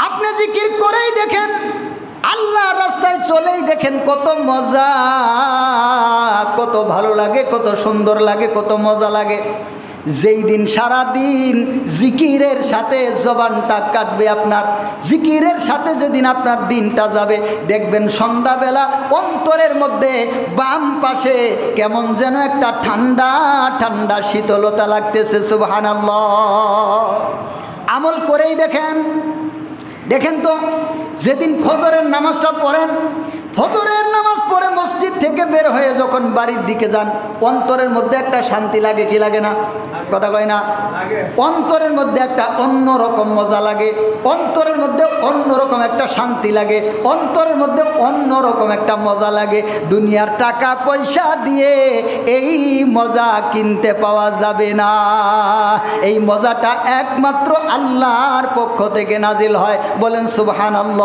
আপনি জিকির করেই দেখেন, আল্লাহর রাস্তায় চলেই দেখেন কত মজা, কত ভালো লাগে, কত সুন্দর লাগে, কত মজা লাগে। যেই দিন সারা দিন জিকিরের সাথে জবানটা কাটবে আপনার, জিকিরের সাথে যেদিন আপনার দিনটা যাবে, দেখবেন সন্ধ্যাবেলা অন্তরের মধ্যে বাম পাশে কেমন যেন একটা ঠান্ডা ঠান্ডা শীতলতা লাগতেছে। সুবহানাল্লাহ। আমল করেই দেখেন। দেখেন তো, যেদিন ফজরের নামাজটা পড়েন, ফজরের নামাজ পড়ে মসজিদ থেকে বের হয়ে যখন বাড়ির দিকে যান, অন্তরের মধ্যে একটা শান্তি লাগে কি লাগে না? কথা কয় না? অন্তরের মধ্যে একটা অন্যরকম মজা লাগে, অন্তরের মধ্যে অন্যরকম একটা শান্তি লাগে, অন্তরের মধ্যে অন্যরকম একটা মজা লাগে। দুনিয়ার টাকা পয়সা দিয়ে এই মজা কিনতে পাওয়া যাবে না। এই মজাটা একমাত্র আল্লাহর পক্ষ থেকে নাজিল হয়। বলেন সুবহানাল্লাহ।